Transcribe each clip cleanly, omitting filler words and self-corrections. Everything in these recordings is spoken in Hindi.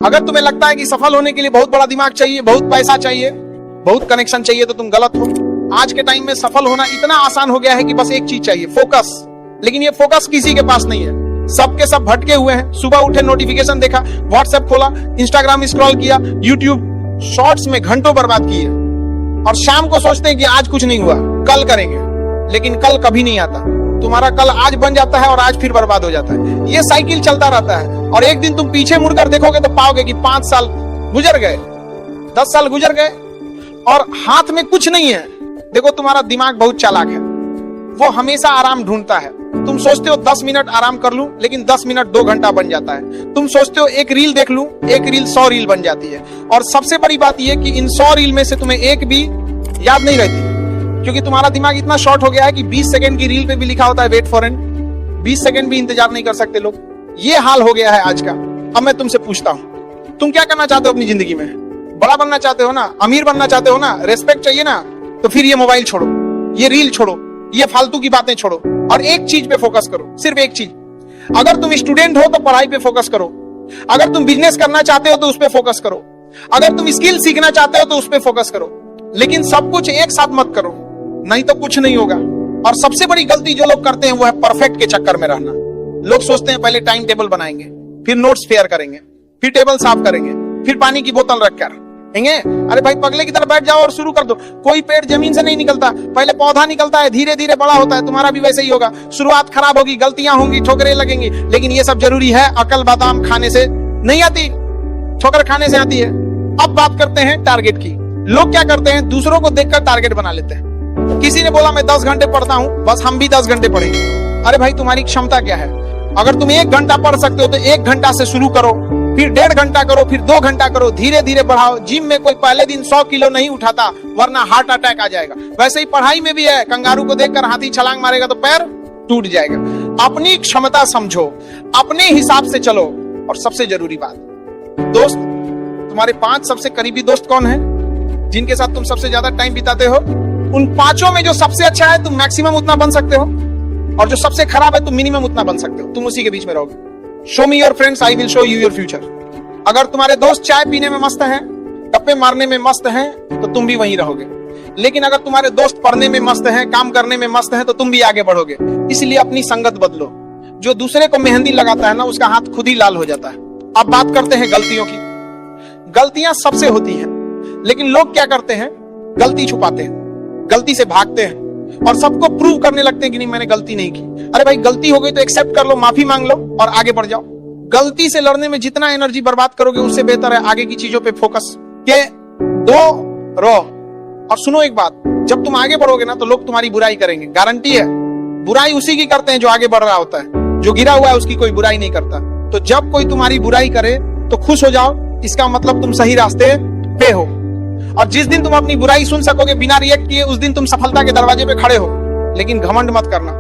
अगर तुम्हें लगता है कि सफल होने के लिए बहुत बड़ा दिमाग चाहिए, बहुत पैसा चाहिए, बहुत कनेक्शन चाहिए, तो तुम गलत हो। आज के टाइम में सफल होना इतना आसान हो गया है कि बस एक चीज चाहिए, फोकस। लेकिन ये फोकस किसी के पास नहीं है। सबके सब भटके हुए हैं। सुबह उठे, नोटिफिकेशन देखा, व्हाट्सएप खोला, इंस्टाग्राम स्क्रॉल किया, यूट्यूब शॉर्ट्स में घंटों बर्बाद किए, और शाम को सोचते हैं कि आज कुछ नहीं हुआ, कल करेंगे। लेकिन कल कभी नहीं आता। तुम्हारा कल आज बन जाता है और आज फिर बर्बाद हो जाता है। ये साइकिल चलता रहता है। और एक दिन तुम पीछे मुड़कर देखोगे तो पाओगे कि 5 साल गुजर गए, 10 साल गुजर गए और हाथ में कुछ नहीं है। देखो, तुम्हारा दिमाग बहुत चालाक है, वो हमेशा आराम ढूंढता है। तुम सोचते हो 10 मिनट आराम कर लूं, लेकिन 10 मिनट 2 घंटा बन जाता है। तुम सोचते हो एक रील देख लूं, एक रील 100 रील बन जाती है। और सबसे बड़ी बात यह कि इन 100 रील में से तुम्हें एक भी याद नहीं रहती, क्योंकि तुम्हारा दिमाग इतना शॉर्ट हो गया है कि 20 सेकंड की रील पे भी लिखा होता है वेट फॉर एंड। 20 सेकंड भी इंतजार नहीं कर सकते लोग। ये हाल हो गया है आज का। अब मैं तुमसे पूछता हूं, तुम क्या करना चाहते हो अपनी जिंदगी में? बड़ा बनना चाहते हो ना, अमीर बनना चाहते हो ना, रेस्पेक्ट चाहिए ना, तो फिर ये मोबाइल छोड़ो, ये रील छोड़ो, ये फालतू की बातें छोड़ो और एक चीज पे फोकस करो, सिर्फ एक चीज। अगर तुम स्टूडेंट हो तो पढ़ाई पे फोकस करो। अगर तुम बिजनेस करना चाहते हो तो उस पे फोकस करो। अगर तुम स्किल सीखना चाहते हो तो उस पे फोकस करो। लेकिन सब कुछ एक साथ मत करो, नहीं तो कुछ नहीं होगा। और सबसे बड़ी गलती जो लोग करते हैं वो है परफेक्ट के चक्कर में रहना। लोग सोचते हैं पहले टाइम टेबल बनाएंगे, फिर नोट्स फेयर करेंगे, फिर टेबल साफ करेंगे, फिर पानी की बोतल रखकर। अरे भाई, पगले की तरह बैठ जाओ और शुरू कर दो। कोई पेड़ जमीन से नहीं निकलता, पहले पौधा निकलता है, धीरे धीरे बड़ा होता है। तुम्हारा भी वैसे ही होगा। शुरुआत खराब होगी, गलतियां होंगी, ठोकरें लगेंगी, लेकिन ये सब जरूरी है। अकल बादाम खाने से नहीं आती, ठोकर खाने से आती है। अब बात करते हैं टारगेट की। लोग क्या करते हैं, दूसरों को देखकर टारगेट बना लेते हैं। किसी ने बोला मैं 10 घंटे पढ़ता हूं, बस हम भी 10 घंटे पढ़ेंगे। अरे भाई, तुम्हारी क्षमता क्या है? अगर तुम 1 घंटा पढ़ सकते हो तो 1 घंटा से शुरू करो, फिर 1.5 घंटा करो, फिर 2 घंटा करो, धीरे धीरे बढ़ाओ। जिम में कोई पहले दिन 100 किलो नहीं उठाता, वरना हार्ट अटैक आ जाएगा। वैसे ही पढ़ाई में भी है। कंगारू को देखकर हाथी छलांग मारेगा तो पैर टूट जाएगा। अपनी क्षमता समझो, अपने हिसाब से चलो। और सबसे जरूरी बात, दोस्त, तुम्हारे 5 सबसे करीबी दोस्त कौन है, जिनके साथ तुम सबसे ज्यादा टाइम बिताते हो? उन 5 में जो सबसे अच्छा है तुम मैक्सिमम उतना बन सकते हो, और जो सबसे खराब है तुम मिनिमम उतना बन सकते हो। तुम उसी के बीच में रहोगे। Show me your friends, I will show you your future. अगर तुम्हारे दोस्त चाय पीने में मस्त हैं, गप्पे मारने में मस्त हैं, तो तुम भी वहीं रहोगे। लेकिन अगर तुम्हारे दोस्त पढ़ने में मस्त हैं, काम करने में मस्त हैं, तो तुम भी आगे बढ़ोगे। इसलिए अपनी संगत बदलो। जो दूसरे को मेहंदी लगाता है ना, उसका हाथ खुद ही लाल हो जाता है। अब बात करते हैं गलतियों की। गलतियां सबसे होती हैं, लेकिन लोग क्या करते हैं, गलती छुपाते हैं, गलती से भागते हैं और सबको प्रूव करने लगते हैं कि नहीं, मैंने गलती नहीं की। अरे भाई, गलती हो गई तो एक्सेप्ट कर लो, माफी मांग लो और आगे बढ़ जाओ। गलती से लड़ने में जितना एनर्जी बर्बाद करोगे, उससे बेहतर है आगे की चीजों पे फोकस के दो रहो। और सुनो एक बात, जब तुम आगे बढ़ोगे ना तो लोग तुम्हारी बुराई करेंगे, गारंटी है। बुराई उसी की करते हैं जो आगे बढ़ रहा होता है, जो गिरा हुआ है उसकी कोई बुराई नहीं करता। तो जब कोई तुम्हारी बुराई करे तो खुश हो जाओ, इसका मतलब तुम सही रास्ते पे हो। और जिस दिन तुम अपनी बुराई सुन सकोगे बिना रिएक्ट किए, उस दिन तुम सफलता के दरवाजे पे खड़े हो। लेकिन घमंड मत करना,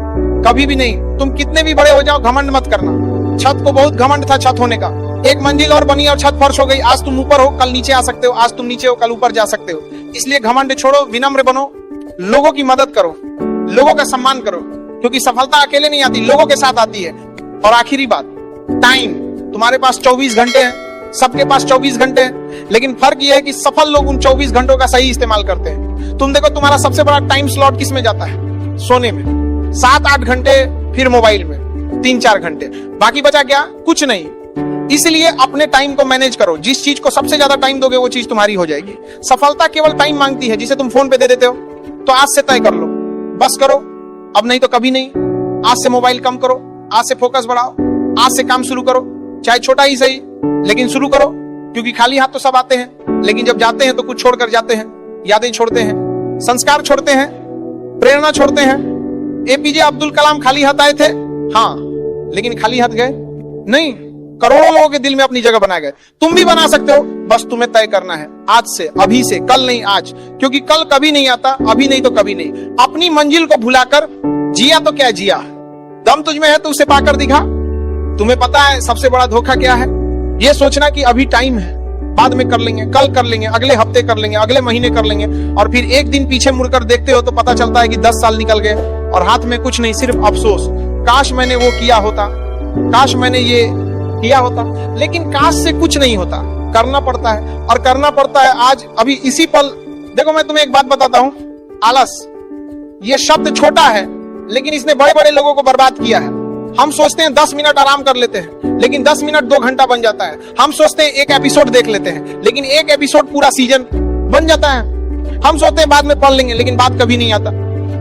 कभी भी नहीं। तुम कितने भी बड़े हो जाओ, घमंड मत करना। छत को बहुत घमंड था छत होने का, 1 मंजिल और बनी और छत फर्श हो गई। आज तुम ऊपर हो, कल नीचे आ सकते हो। आज तुम नीचे हो, कल ऊपर जा सकते हो। इसलिए घमंड छोड़ो, विनम्र बनो, लोगों की मदद करो, लोगों का सम्मान करो, क्योंकि सफलता अकेले नहीं आती, लोगों के साथ आती है। और आखिरी बात, टाइम। तुम्हारे पास 24 घंटे हैं, सबके पास 24 घंटे हैं, लेकिन फर्क यह है कि सफल लोग उन 24 घंटों का सही इस्तेमाल करते हैं। तुम देखो, तुम्हारा सबसे बड़ा टाइम स्लॉट किस में जाता है? सोने में 7-8 घंटे, फिर मोबाइल में 3-4 घंटे, बाकी बचा क्या? कुछ नहीं। इसलिए अपने टाइम को मैनेज करो। जिस चीज को सबसे ज्यादा टाइम दोगे वो चीज तुम्हारी हो जाएगी। सफलता केवल टाइम मांगती है, जिसे तुम फोन पे दे देते हो। तो आज से तय कर लो, बस करो, अब नहीं तो कभी नहीं। आज से मोबाइल कम करो, आज से फोकस बढ़ाओ, आज से काम शुरू करो, चाहे छोटा ही सही, लेकिन शुरू करो। क्योंकि खाली हाथ तो सब आते हैं, लेकिन जब जाते हैं तो कुछ छोड़कर जाते हैं। यादें छोड़ते हैं, संस्कार छोड़ते हैं, प्रेरणा छोड़ते हैं। एपीजे अब्दुल कलाम खाली हाथ आए थे, हाँ, लेकिन खाली हाथ गए नहीं। करोड़ों लोगों के दिल में अपनी जगह बना गए। तुम भी बना सकते हो, बस तुम्हें तय करना है आज से, अभी से। कल नहीं, आज। क्योंकि कल कभी नहीं आता, अभी नहीं तो कभी नहीं। अपनी मंजिल को भुलाकर जिया तो क्या जिया, दम तुझमें है तो उसे पाकर दिखा। तुम्हें पता है सबसे बड़ा धोखा क्या है? ये सोचना कि अभी टाइम है, बाद में कर लेंगे, कल कर लेंगे, अगले हफ्ते कर लेंगे, अगले महीने कर लेंगे। और फिर एक दिन पीछे मुड़कर देखते हो तो पता चलता है कि 10 साल निकल गए और हाथ में कुछ नहीं, सिर्फ अफसोस। काश मैंने वो किया होता, काश मैंने ये किया होता, लेकिन काश से कुछ नहीं होता, करना पड़ता है और करना पड़ता है आज अभी इसी पल। देखो मैं तुम्हें एक बात बताता हूं, आलस ये शब्द छोटा है लेकिन इसने बड़े बड़े लोगों को बर्बाद किया है। हम सोचते हैं 10 मिनट आराम कर लेते हैं, लेकिन 10 मिनट 2 घंटा बन जाता है। हम सोचते हैं एक एपिसोड देख लेते हैं, लेकिन एक एपिसोड पूरा सीजन बन जाता है। हम सोचते हैं बाद में पढ़ लेंगे, लेकिन बात कभी नहीं आता।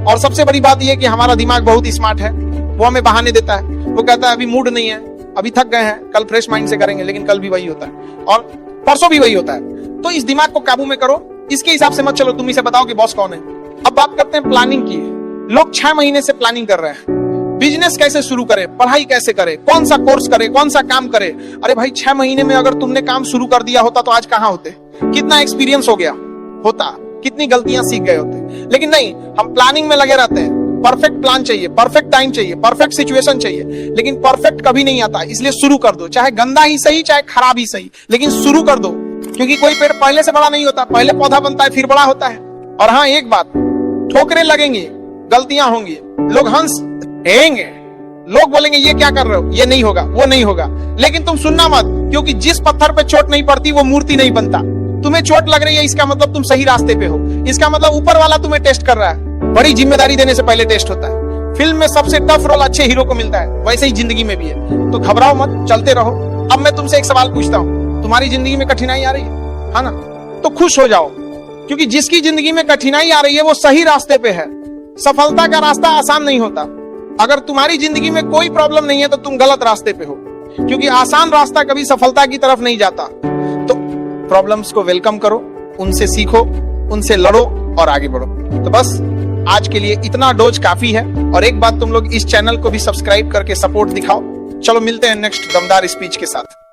और सबसे बड़ी बात यह कि हमारा दिमाग बहुत स्मार्ट है, वो हमें बहाने देता है। वो कहता है अभी मूड नहीं है, अभी थक गए हैं, कल फ्रेश माइंड से करेंगे, लेकिन कल भी वही होता है और परसों भी वही होता है। तो इस दिमाग को काबू में करो, इसके हिसाब से मत चलो। तुम इसे बताओ कि बॉस कौन है। अब बात करते हैं प्लानिंग की। लोग 6 महीने से प्लानिंग कर रहे हैं, बिजनेस कैसे शुरू करे, पढ़ाई कैसे करे, कौन सा कोर्स करे, कौन सा काम करे। अरे भाई 6 महीने में अगर तुमने काम शुरू कर दिया होता तो आज कहां होते, कितना एक्सपीरियंस हो गया होता, कितनी गलतियां सीख गए होते। लेकिन नहीं, हम प्लानिंग में लगे रहते हैं। परफेक्ट प्लान चाहिए, परफेक्ट टाइम चाहिए, परफेक्ट सिचुएशन चाहिए, लेकिन परफेक्ट कभी नहीं आता। इसलिए शुरू कर दो, चाहे गंदा ही सही चाहे खराब ही सही, लेकिन शुरू कर दो। क्योंकि कोई पेड़ पहले से बड़ा नहीं होता, पहले पौधा बनता है फिर बड़ा होता है। और हाँ एक बात, ठोकरें लगेंगी, गलतियां होंगी, लोग हंसेंगे, लोग बोलेंगे ये क्या कर रहे हो, ये नहीं होगा, वो नहीं होगा, लेकिन तुम सुनना मत। क्योंकि जिस पत्थर पे चोट नहीं पड़ती वो मूर्ति नहीं बनता। तुम्हें चोट लग रही है इसका मतलब तुम सही रास्ते पे हो, इसका मतलब ऊपर वाला तुम्हें टेस्ट कर रहा है। बड़ी जिम्मेदारी देने से पहले टेस्ट होता है। फिल्म में सबसे टफ रोल अच्छे हीरो को मिलता है, वैसे ही जिंदगी में भी है। तो घबराओ मत, चलते रहो। अब मैं तुमसे एक सवाल पूछता हूँ, तुम्हारी जिंदगी में कठिनाई आ रही है ना, तो खुश हो जाओ। क्योंकि जिसकी जिंदगी में कठिनाई आ रही है वो सही रास्ते पे है। सफलता का रास्ता आसान नहीं होता। अगर तुम्हारी जिंदगी में कोई प्रॉब्लम नहीं है तो तुम गलत रास्ते पे हो, क्योंकि आसान रास्ता कभी सफलता की तरफ नहीं जाता। तो प्रॉब्लम्स को वेलकम करो, उनसे सीखो, उनसे लड़ो और आगे बढ़ो। तो बस आज के लिए इतना डोज काफी है। और एक बात, तुम लोग इस चैनल को भी सब्सक्राइब करके सपोर्ट दिखाओ। चलो मिलते हैं नेक्स्ट दमदार स्पीच के साथ।